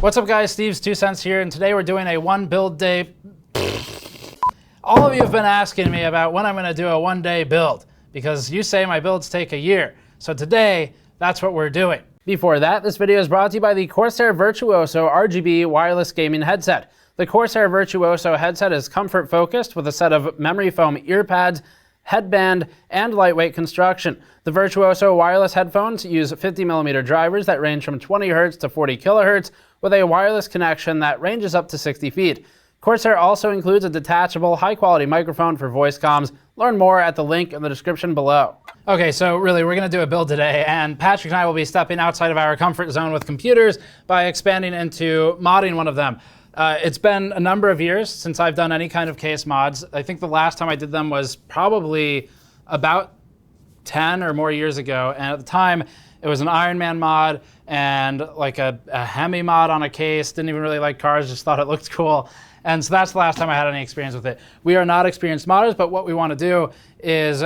What's up guys, Steve's 2 Cents here, and today we're doing a one build day. All of you have been asking me about when I'm gonna do a 1 day build, because you say my builds take a year. So today, that's what we're doing. Before that, this video is brought to you by the Corsair Virtuoso RGB wireless gaming headset. The Corsair Virtuoso headset is comfort focused with a set of memory foam ear pads, headband, and lightweight construction. The Virtuoso wireless headphones use 50mm drivers that range from 20 Hz to 40 kHz with a wireless connection that ranges up to 60 feet. Corsair also includes a detachable, high-quality microphone for voice comms. Learn more at the link in the description below. Okay, so really, we're gonna do a build today, and Patrick and I will be stepping outside of our comfort zone with computers by expanding into modding one of them. It's been a number of years since I've done any kind of case mods. I think the last time I did them was probably about 10 or more years ago, and at the time, it was an Iron Man mod and like a Hemi mod on a case. Didn't even really like cars, just thought it looked cool. And so that's the last time I had any experience with it. We are not experienced modders, but what we want to do is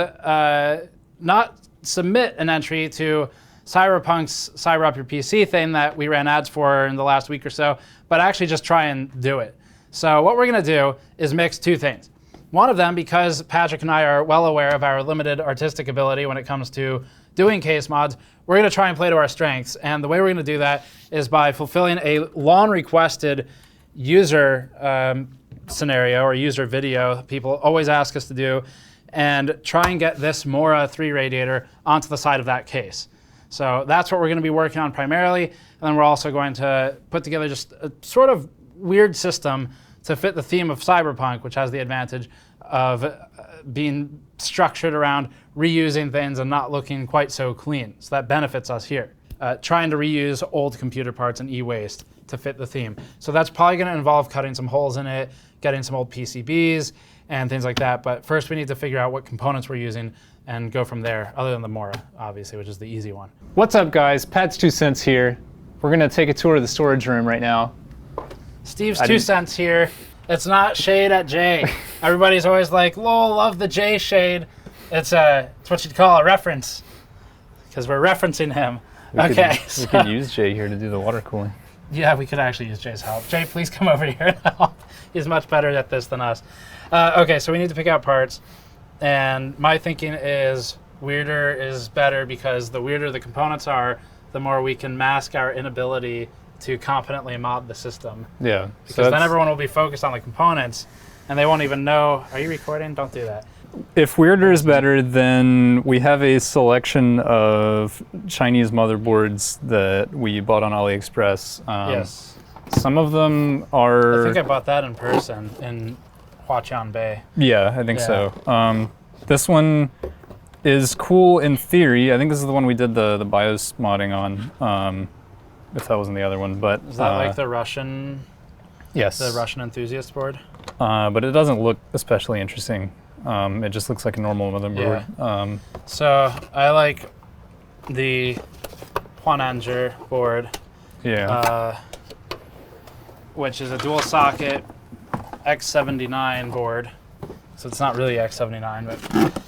not submit an entry to Cyberpunk's Cyber Up Your PC thing that we ran ads for in the last week or so, but actually just try and do it. So what we're going to do is mix two things. One of them, because Patrick and I are well aware of our limited artistic ability when it comes to doing case mods, we're going to try and play to our strengths. And the way we're going to do that is by fulfilling a long requested user scenario or user video people always ask us to do, and try and get this Mora 3 radiator onto the side of that case. So that's what we're going to be working on primarily, and then we're also going to put together just a sort of weird system to fit the theme of Cyberpunk, which has the advantage of being structured around reusing things and not looking quite so clean. So that benefits us here. Trying to reuse old computer parts and e-waste to fit the theme. So that's probably going to involve cutting some holes in it, getting some old PCBs, and things like that. But first we need to figure out what components we're using and go from there, other than the Mora, obviously, which is the easy one. What's up guys, Pat's 2 Cents here. We're gonna take a tour of the storage room right now. Steve's 2 Cents here. It's not shade at Jay. Everybody's always like, lol, love the Jay shade. It's what you'd call a reference, because we're referencing him. We could use Jay here to do the water cooling. Yeah, we could actually use Jay's help. Jay, please come over here and help. He's much better at this than us. Okay, so we need to pick out parts. And my thinking is weirder is better, because the weirder the components are, the more we can mask our inability to competently mod the system. Yeah. Because then everyone will be focused on the components and they won't even know. Are you recording? Don't do that. If weirder is better, then we have a selection of Chinese motherboards that we bought on AliExpress. Yes. Some of them are... I think I bought that in person in Huatianbei. Yeah, I think so. This one is cool in theory. I think this is the one we did the BIOS modding on, if that wasn't the other one. But is that like the Russian? Yes. The Russian enthusiast board? But it doesn't look especially interesting. It just looks like a normal motherboard. Yeah. So I like the Huananger board. Yeah. Which is a dual socket X79 board. So it's not really X79, but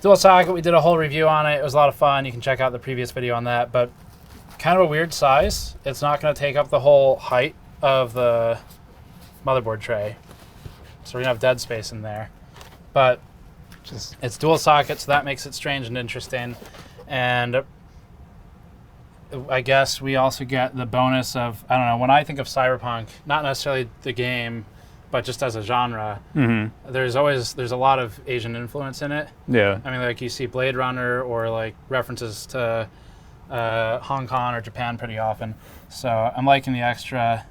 dual socket. We did a whole review on it. It was a lot of fun. You can check out the previous video on that, but kind of a weird size. It's not going to take up the whole height of the motherboard tray. So we're going to have dead space in there. But it's dual socket, so that makes it strange and interesting. And I guess we also get the bonus of, I don't know, when I think of Cyberpunk, not necessarily the game, but just as a genre, there's a lot of Asian influence in it. Yeah. I mean, like you see Blade Runner or like references to Hong Kong or Japan pretty often. So I'm liking the extra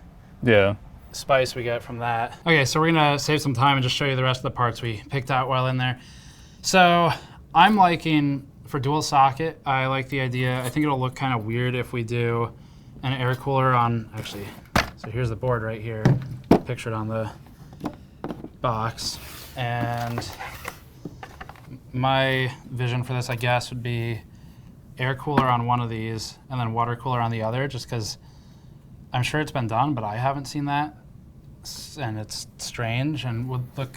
spice we get from that. Okay, so we're gonna save some time and just show you the rest of the parts we picked out while in there. So I'm liking, for dual socket, I like the idea. I think it'll look kind of weird if we do an air cooler on, actually, so here's the board right here, pictured on the box. And my vision for this, I guess, would be air cooler on one of these and then water cooler on the other, just because I'm sure it's been done, but I haven't seen that. And it's strange and would look,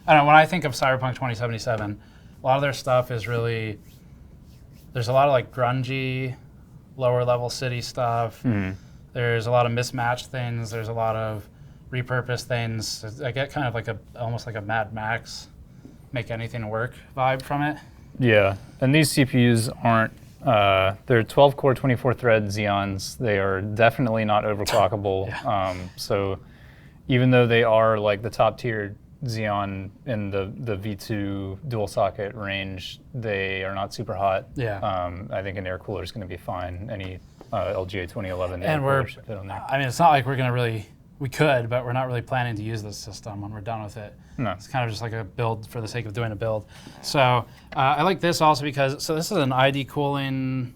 I don't know, when I think of Cyberpunk 2077, a lot of their stuff is really, there's a lot of like grungy, lower level city stuff. There's a lot of mismatched things. There's a lot of repurposed things. I get kind of like almost like a Mad Max, make anything work vibe from it. Yeah, and these CPUs aren't, they're 12-core, 24-thread Xeons. They are definitely not overclockable. Yeah. So even though they are like the top tier Xeon in the V2 dual socket range, they are not super hot. Yeah. I think an air cooler is going to be fine. Any LGA 2011 And air cooler should fit on there. I mean, it's not like we're gonna really, we could, but we're not really planning to use this system when we're done with it. No. It's kind of just like a build for the sake of doing a build. So I like this also because, so this is an ID Cooling,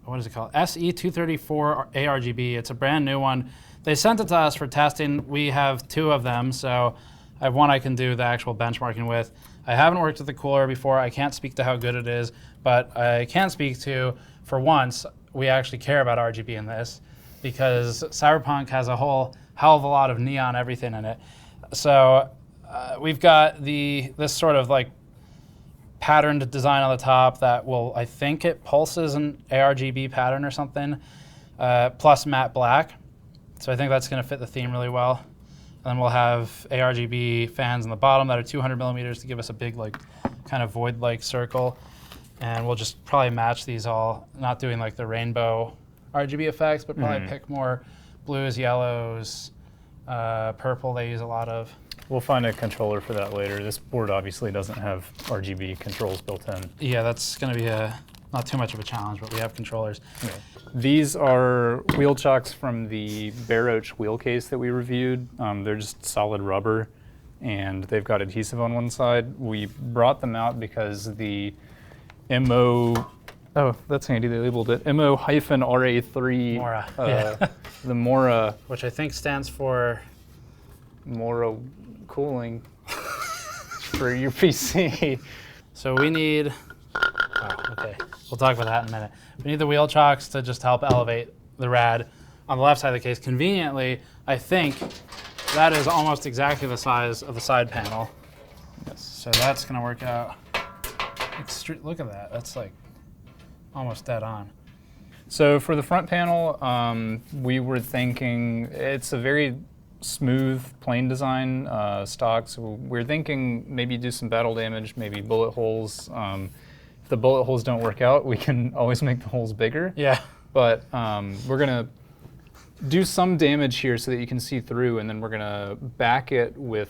what is it called? SE234 ARGB. It's a brand new one. They sent it to us for testing. We have 2 of them, so I have one I can do the actual benchmarking with. I haven't worked with the cooler before. I can't speak to how good it is, but I can speak to, for once, we actually care about RGB in this because Cyberpunk has a whole hell of a lot of neon everything in it. So we've got this sort of like patterned design on the top that will, I think it pulses an ARGB pattern or something, plus matte black. So I think that's going to fit the theme really well. And then we'll have ARGB fans on the bottom that are 200 millimeters to give us a big like kind of void-like circle. And we'll just probably match these all, not doing like the rainbow RGB effects, but probably pick more blues, yellows, purple they use a lot of. We'll find a controller for that later. This board obviously doesn't have RGB controls built in. Yeah, that's going to be not too much of a challenge, but we have controllers. Yeah. These are wheel chocks from the Baroach wheel case that we reviewed. They're just solid rubber, and they've got adhesive on one side. We brought them out because the MO, oh, that's handy, they labeled it, MO-RA3. Mora, yeah. The Mora. Which I think stands for? Mora cooling for your PC. So we need, okay, we'll talk about that in a minute. We need the wheel chocks to just help elevate the rad. On the left side of the case, conveniently, I think that is almost exactly the size of the side panel. Yes. So that's gonna work out. Look at that, that's like almost dead on. So for the front panel, we were thinking it's a very smooth, plain design stock. So we're thinking maybe do some battle damage, maybe bullet holes. If the bullet holes don't work out, we can always make the holes bigger. Yeah. But we're gonna do some damage here so that you can see through, and then we're gonna back it with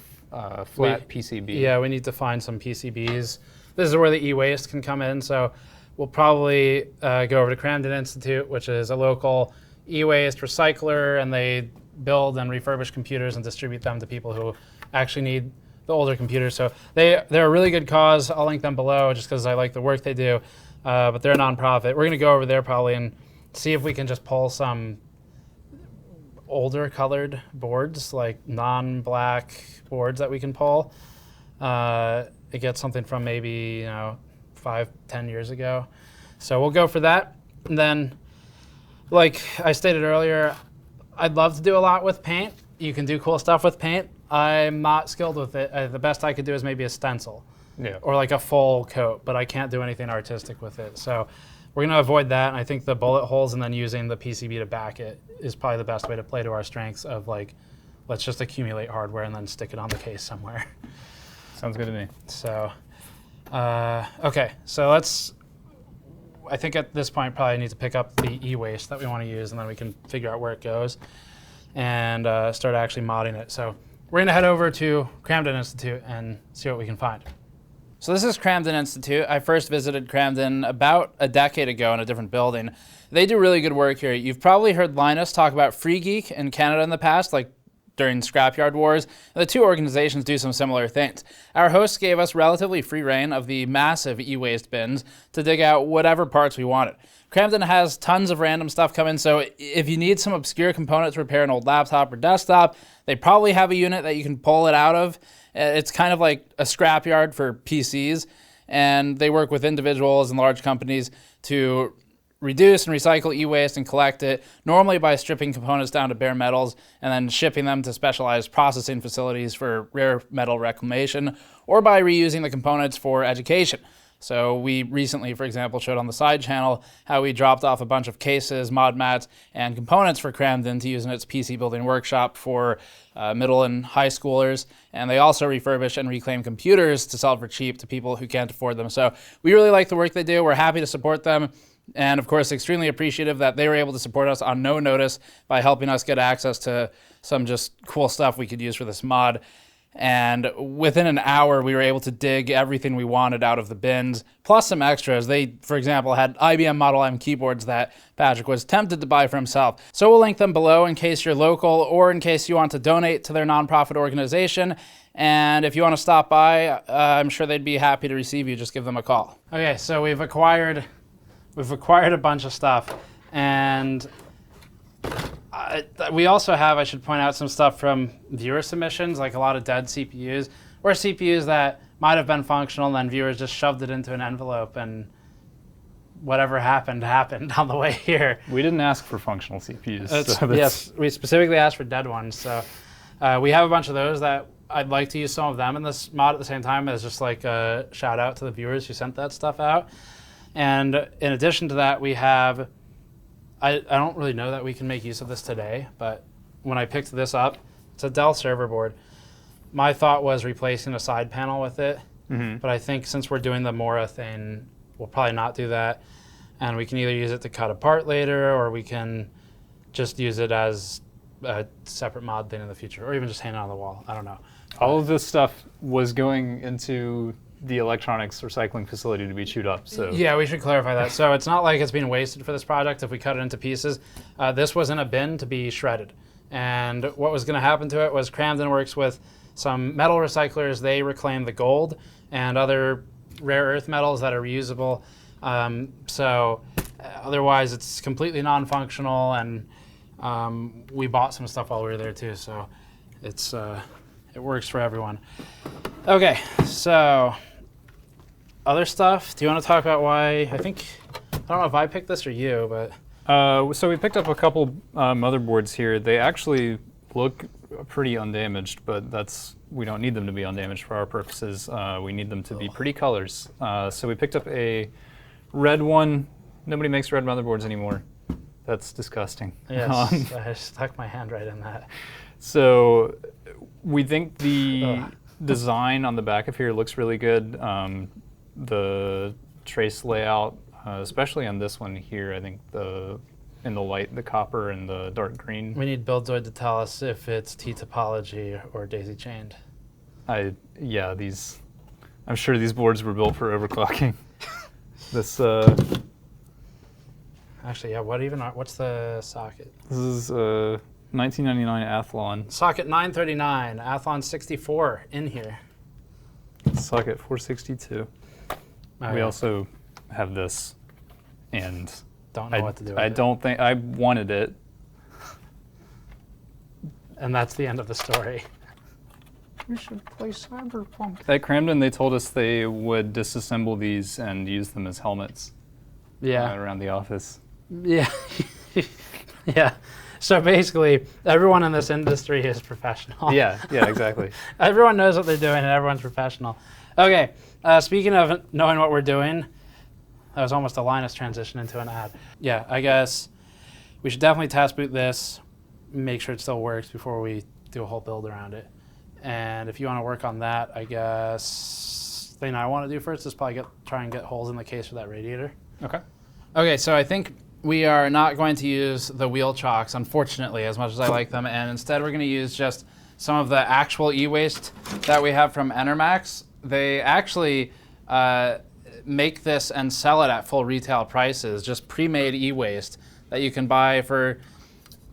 flat PCB. Yeah, we need to find some PCBs. This is where the e-waste can come in. So we'll probably go over to Cramden Institute, which is a local e-waste recycler, and they build and refurbish computers and distribute them to people who actually need the older computers. So they're a really good cause. I'll link them below just because I like the work they do. But they're a nonprofit. We're going to go over there probably and see if we can just pull some older colored boards, like non-black boards that we can pull. It gets something from maybe 5-10 years ago. So we'll go for that. And then, like I stated earlier, I'd love to do a lot with paint. You can do cool stuff with paint. I'm not skilled with it. The best I could do is maybe a stencil, or like a full coat, but I can't do anything artistic with it. So we're gonna avoid that, and I think the bullet holes and then using the PCB to back it is probably the best way to play to our strengths of like, let's just accumulate hardware and then stick it on the case somewhere. Sounds good to me. So, okay, so I think at this point probably need to pick up the e-waste that we want to use, and then we can figure out where it goes and start actually modding it. So we're going to head over to Cramden Institute and see what we can find. So this is Cramden Institute. I first visited Cramden about a decade ago in a different building. They do really good work here. You've probably heard Linus talk about Free Geek in Canada in the past, like during Scrapyard Wars. The two organizations do some similar things. Our hosts gave us relatively free reign of the massive e-waste bins to dig out whatever parts we wanted. Cramden has tons of random stuff coming, so if you need some obscure component to repair an old laptop or desktop, they probably have a unit that you can pull it out of. It's kind of like a scrapyard for PCs, and they work with individuals and large companies to reduce and recycle e-waste and collect it, normally by stripping components down to bare metals and then shipping them to specialized processing facilities for rare metal reclamation, or by reusing the components for education. So we recently, for example, showed on the side channel how we dropped off a bunch of cases, mod mats, and components for Cramden to use in its PC building workshop for middle and high schoolers. And they also refurbish and reclaim computers to sell for cheap to people who can't afford them. So we really like the work they do. We're happy to support them. And of course, extremely appreciative that they were able to support us on no notice by helping us get access to some just cool stuff we could use for this mod. And within an hour, we were able to dig everything we wanted out of the bins, plus some extras. They, for example, had IBM Model M keyboards that Patrick was tempted to buy for himself. So we'll link them below in case you're local or in case you want to donate to their nonprofit organization. And if you want to stop by, I'm sure they'd be happy to receive you. Just give them a call. Okay, so we've acquired a bunch of stuff, and we also have, I should point out, some stuff from viewer submissions, like a lot of dead CPUs, or CPUs that might have been functional and then viewers just shoved it into an envelope and whatever happened on the way here. We didn't ask for functional CPUs. Yes, we specifically asked for dead ones. So we have a bunch of those that I'd like to use some of them in this mod at the same time as just like a shout out to the viewers who sent that stuff out. And in addition to that, we have, I don't really know that we can make use of this today, but when I picked this up, it's a Dell server board. My thought was replacing a side panel with it, but I think since we're doing the Mora thing, we'll probably not do that. And we can either use it to cut apart later, or we can just use it as a separate mod thing in the future, or even just hang it on the wall. I don't know. All of this stuff was going into the electronics recycling facility to be chewed up. So yeah, we should clarify that. So it's not like it's being wasted for this project if we cut it into pieces. This was in a bin to be shredded. And what was going to happen to it was Cramden works with some metal recyclers. They reclaim the gold and other rare earth metals that are reusable. Otherwise, it's completely non-functional, and we bought some stuff while we were there too. So it works for everyone. Okay, so other stuff. Do you want to talk about why? I don't know if I picked this or you, but. So we picked up a couple motherboards here. They actually look pretty undamaged, but we don't need them to be undamaged for our purposes. We need them to be pretty colors. So we picked up a red one. Nobody makes red motherboards anymore. That's disgusting. Yes, I stuck my hand right in that. So we think the design on the back of here looks really good. The trace layout, especially on this one here, I think in the light, the copper and the dark green. We need Buildzoid to tell us if it's T-topology or daisy chained. I'm sure these boards were built for overclocking. Actually, yeah. What's the socket? This is 1999 Athlon. Socket 939, Athlon 64 in here. Socket 462. We also have this, and don't know what to do with it. I don't think I wanted it. And that's the end of the story. We should play Cyberpunk. At Cramden, they told us they would disassemble these and use them as helmets. Yeah. Around the office. Yeah. Yeah. So basically, everyone in this industry is professional. Yeah, exactly. Everyone knows what they're doing, and everyone's professional. Okay, speaking of knowing what we're doing, that was almost a Linus transition into an ad. Yeah, I guess we should definitely test boot this, make sure it still works before we do a whole build around it. And if you want to work on that, I guess the thing I want to do first is probably try and get holes in the case for that radiator. Okay. Okay, so I think we are not going to use the wheel chocks, unfortunately, as much as I like them, and instead we're going to use just some of the actual e-waste that we have from Enermax. They actually make this and sell it at full retail prices, just pre-made e-waste that you can buy for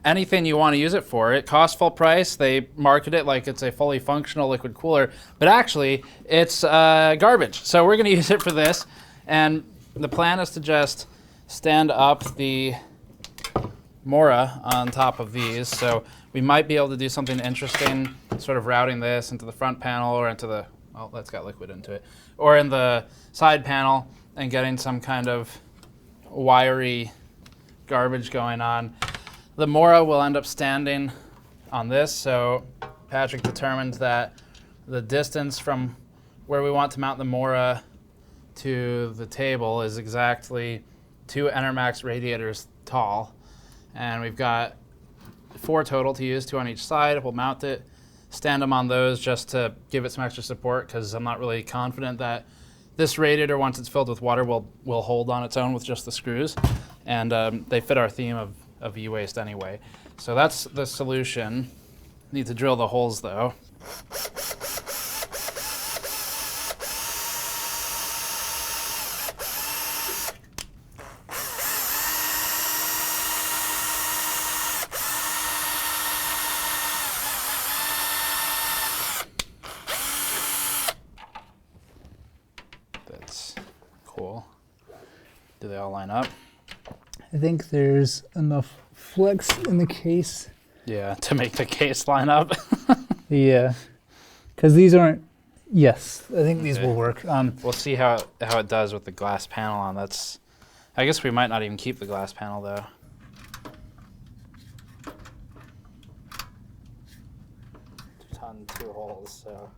anything you want to use it for. It costs full price. They market it like it's a fully functional liquid cooler, but actually it's garbage. So we're going to use it for this, and the plan is to just stand up the Mora on top of these. So we might be able to do something interesting, sort of routing this into the front panel or into the, well, that's got liquid into it, or in the side panel and getting some kind of wiry garbage going on. The Mora will end up standing on this. So Patrick determined that the distance from where we want to mount the Mora to the table is exactly 2 Enermax radiators tall, and we've got 4 total to use, 2 on each side. We'll mount it, stand them on those just to give it some extra support, because I'm not really confident that this radiator, once it's filled with water, will hold on its own with just the screws, and they fit our theme of e-waste anyway. So that's the solution. Need to drill the holes though. That's cool. Do they all line up? I think there's enough flex in the case. Yeah, to make the case line up. Yeah, because these aren't. Yes, I think these Okay. will work. We'll see how it does with the glass panel on. I guess we might not even keep the glass panel though. Ton 2 holes, so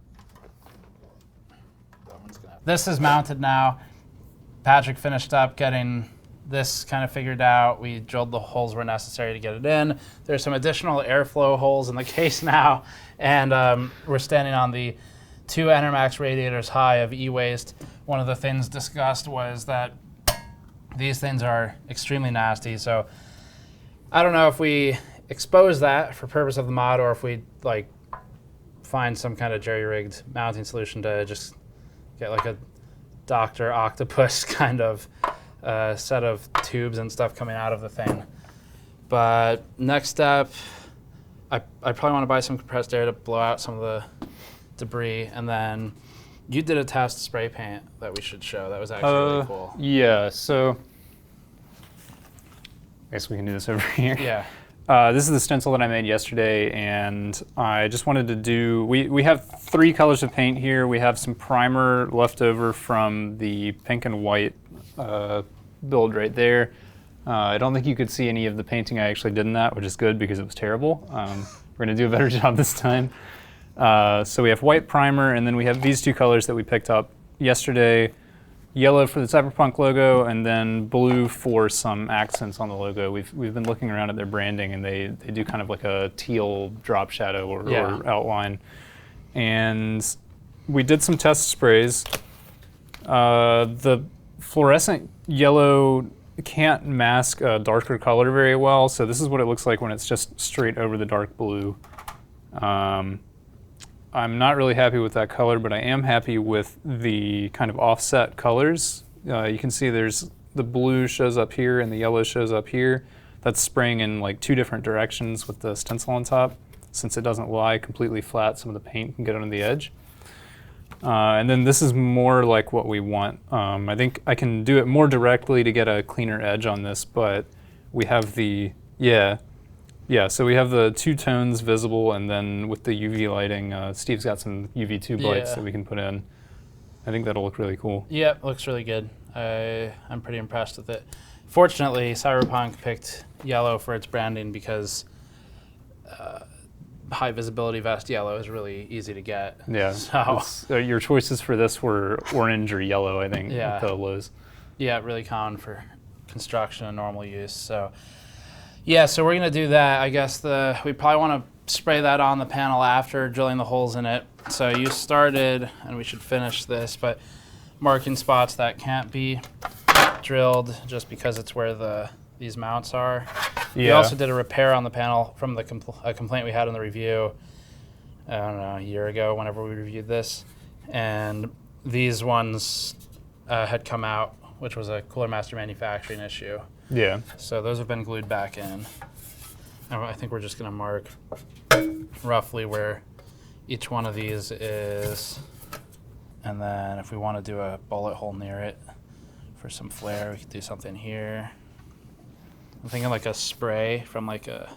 that one's gonna. This is mounted now. Patrick finished up getting this kind of figured out. We drilled the holes where necessary to get it in. There's some additional airflow holes in the case now, and we're standing on the 2 Enermax radiators high of e-waste. One of the things discussed was that these things are extremely nasty, so I don't know if we expose that for purpose of the mod or if we like find some kind of jerry-rigged mounting solution to just get like a Dr. Octopus kind of set of tubes and stuff coming out of the thing. But next step, I probably want to buy some compressed air to blow out some of the debris, and then you did a test spray paint that we should show. That was actually really cool. Yeah, so I guess we can do this over here. Yeah. This is the stencil that I made yesterday, and I just wanted to do, we have 3 colors of paint here. We have some primer left over from the pink and white build right there. I don't think you could see any of the painting I actually did in that, which is good because it was terrible. We're going to do a better job this time. So we have white primer, and then we have these 2 colors that we picked up yesterday. Yellow for the Cyberpunk logo, and then blue for some accents on the logo. We've been looking around at their branding, and they do kind of like a teal drop shadow or outline. And we did some test sprays. The fluorescent yellow can't mask a darker color very well, so this is what it looks like when it's just straight over the dark blue. I'm not really happy with that color, but I am happy with the kind of offset colors. You can see there's the blue shows up here and the yellow shows up here. That's spraying in like 2 different directions with the stencil on top. Since it doesn't lie completely flat, some of the paint can get on the edge. And then this is more like what we want. I think I can do it more directly to get a cleaner edge on this, but we have the, so we have the 2 tones visible, and then with the UV lighting, Steve's got some UV tube lights that we can put in. I think that'll look really cool. Yep, looks really good. I'm pretty impressed with it. Fortunately, Cyberpunk picked yellow for its branding because high visibility vest yellow is really easy to get. Yeah, so your choices for this were orange or yellow, I think, with the lows. Yeah, really common for construction and normal use. So yeah, so we're gonna do that. I guess we probably want to spray that on the panel after drilling the holes in it. So you started, and we should finish this, but marking spots that can't be drilled just because it's where these mounts are. Yeah. We also did a repair on the panel from a complaint we had in the review, I don't know, a year ago whenever we reviewed this. And these ones had come out, which was a Cooler Master manufacturing issue. Yeah. So those have been glued back in. And I think we're just going to mark roughly where each one of these is. And then if we want to do a bullet hole near it for some flare, we could do something here. I'm thinking like a spray from like a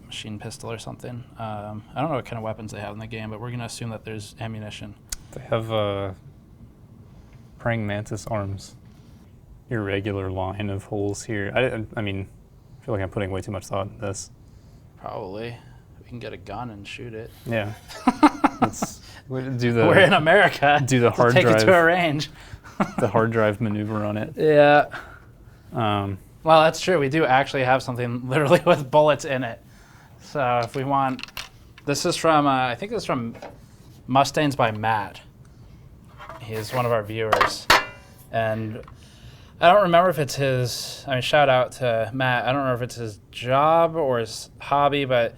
machine pistol or something. I don't know what kind of weapons they have in the game, but we're going to assume that there's ammunition. They have praying mantis arms. Irregular line of holes here. I mean, I feel like I'm putting way too much thought into this. Probably. We can get a gun and shoot it. Yeah. Do the We're in America. do the Just hard take it to a drive range. the hard drive maneuver on it. Yeah. Um, Well, that's true. We do actually have something literally with bullets in it. So if we want, this is from, I think this is from Mustangs by Matt. He's one of our viewers. And I don't remember if it's his, I mean, shout out to Matt. I don't remember if it's his job or his hobby, but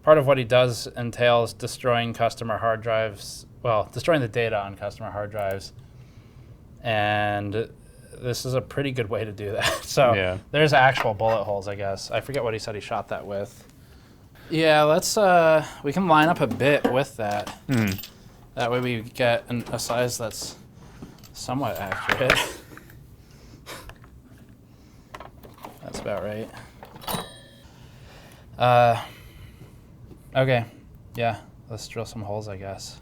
part of what he does entails destroying customer hard drives, well, destroying the data on customer hard drives. And this is a pretty good way to do that. So Yeah. there's actual bullet holes, I guess. I forget what he said he shot that with. Yeah, let's, we can line up a bit with that. That way we get a size that's somewhat accurate. That's about right. Okay, yeah, let's drill some holes, I guess.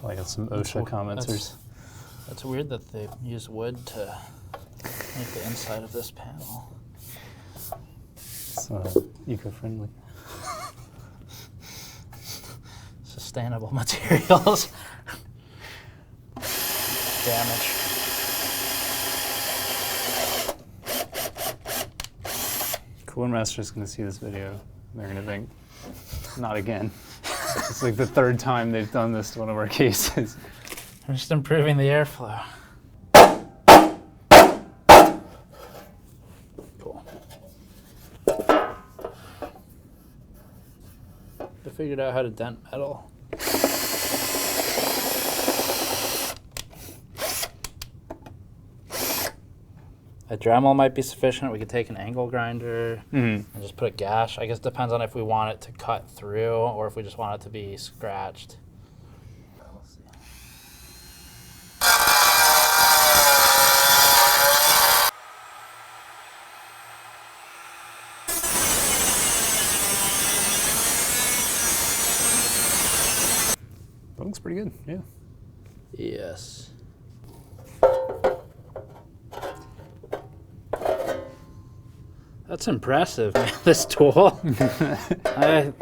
Like some OSHA comments. That's weird that they use wood to make the inside of this panel. It's eco-friendly. Sustainable materials. Damage. Cooler Master's going to see this video. They're going to think, not again. It's like the third time they've done this to one of our cases. I'm just improving the airflow. Cool. I figured out how to dent metal. A Dremel might be sufficient. We could take an angle grinder and just put a gash. I guess it depends on if we want it to cut through or if we just want it to be scratched. We'll see. That looks pretty good, yeah. Yes. That's impressive, man, this tool. I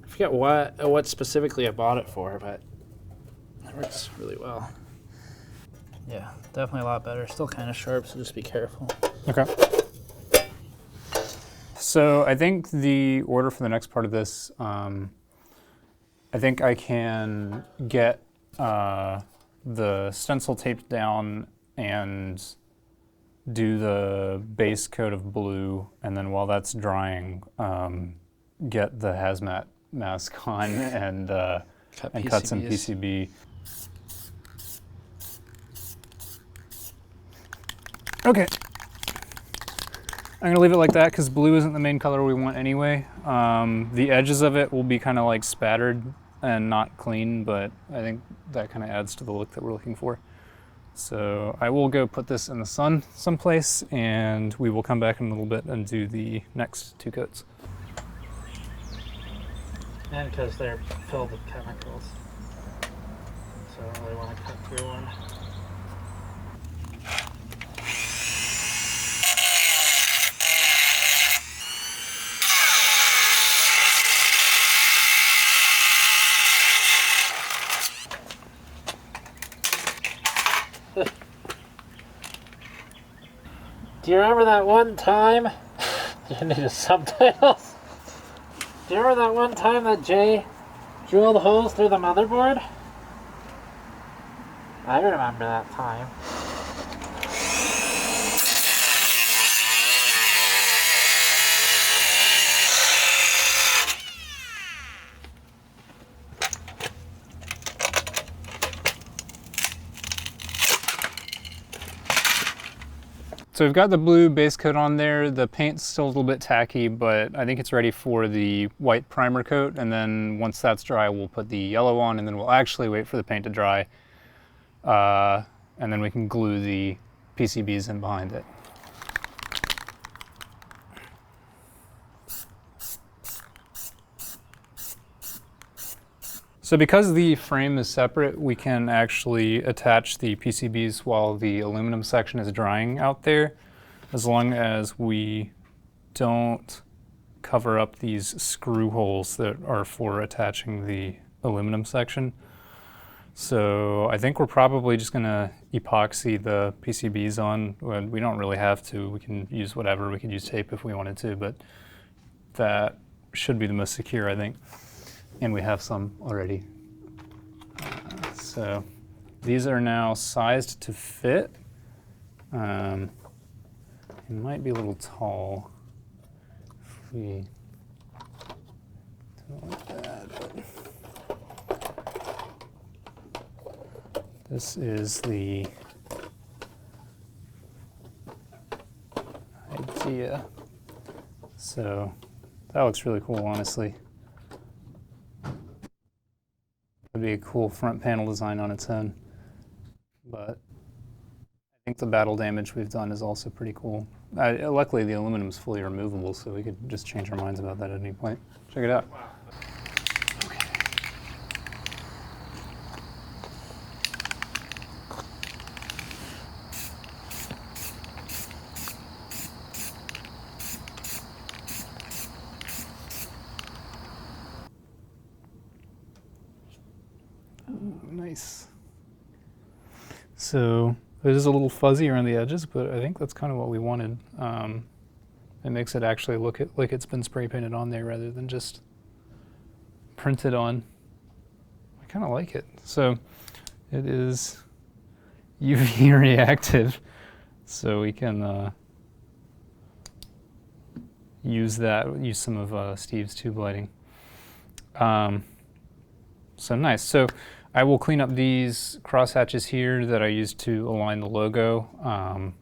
forget what specifically I bought it for, but it works really well. Yeah, definitely a lot better. Still kind of sharp, so just be careful. Okay. So I think the order for the next part of this, I think I can get the stencil taped down and do the base coat of blue, and then while that's drying, get the hazmat mask on and cut some PCB. Okay. I'm gonna leave it like that because blue isn't the main color we want anyway. The edges of it will be kind of like spattered and not clean, but I think that kind of adds to the look that we're looking for. So I will go put this in the sun someplace, and we will come back in a little bit and do the next two coats. And because they're filled with chemicals. So I don't really want to cut through one. Do you remember that one time? You needed subtitles. Do you remember that one time that Jay drilled holes through the motherboard? I remember that time. So we've got the blue base coat on there. The paint's still a little bit tacky, but I think it's ready for the white primer coat. And then once that's dry, we'll put the yellow on, and then we'll actually wait for the paint to dry. And then we can glue the PCBs in behind it. So because the frame is separate, we can actually attach the PCBs while the aluminum section is drying out there, as long as we don't cover up these screw holes that are for attaching the aluminum section. So I think we're probably just gonna epoxy the PCBs on. We don't really have to. We can use whatever. We could use tape if we wanted to, but that should be the most secure, I think. And we have some already. So these are now sized to fit. It might be a little tall if we do it like that. But this is the idea. So that looks really cool, honestly. Would be a cool front panel design on its own, but I think the battle damage we've done is also pretty cool. Luckily, the aluminum is fully removable, so we could just change our minds about that at any point. Check it out. Nice. So it is a little fuzzy around the edges, but I think that's kind of what we wanted. It makes it actually look like it's been spray painted on there rather than just printed on. I kind of like it. So it is UV reactive, so we can use some of Steve's tube lighting. So nice. So I will clean up these crosshatches here that I used to align the logo.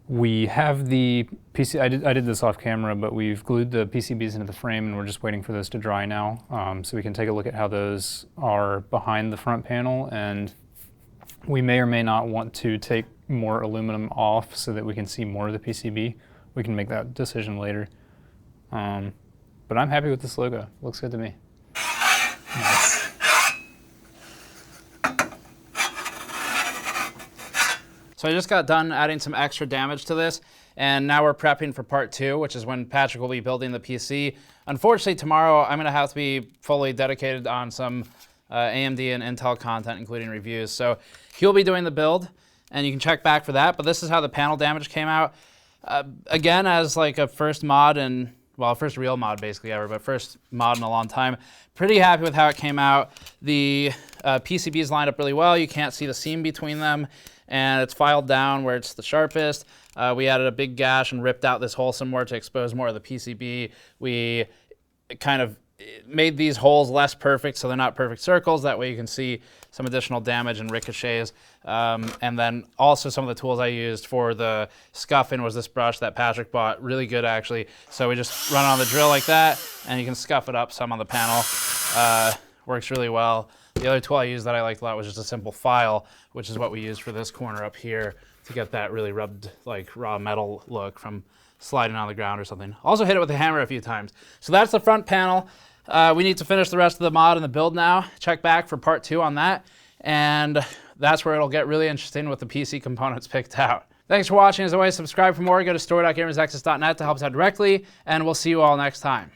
We have the PC, I did this off camera, but we've glued the PCBs into the frame and we're just waiting for those to dry now. So we can take a look at how those are behind the front panel, and we may or may not want to take more aluminum off so that we can see more of the PCB. We can make that decision later. But I'm happy with this logo. Looks good to me. Nice. So I just got done adding some extra damage to this, and now we're prepping for part 2, which is when Patrick will be building the PC. Unfortunately, tomorrow I'm gonna have to be fully dedicated on some AMD and Intel content, including reviews. So he'll be doing the build, and you can check back for that, but this is how the panel damage came out. Again, as like a first mod, and well, first real mod basically ever, but first mod in a long time. Pretty happy with how it came out. The PCBs lined up really well. You can't see the seam between them, and it's filed down where it's the sharpest. We added a big gash and ripped out this hole somewhere to expose more of the PCB. We kind of made these holes less perfect, so they're not perfect circles. That way you can see some additional damage and ricochets. And then also some of the tools I used for the scuffing was this brush that Patrick bought, really good actually. So we just run on the drill like that, and you can scuff it up some on the panel. Works really well. The other tool I used that I liked a lot was just a simple file, which is what we used for this corner up here to get that really rubbed, like raw metal look from sliding on the ground or something. Also hit it with a hammer a few times. So that's the front panel. We need to finish the rest of the mod and the build now. Check back for part 2 on that. And that's where it'll get really interesting with the PC components picked out. Thanks for watching. As always, subscribe for more. Go to store.gamersnexus.net to help us out directly. And we'll see you all next time.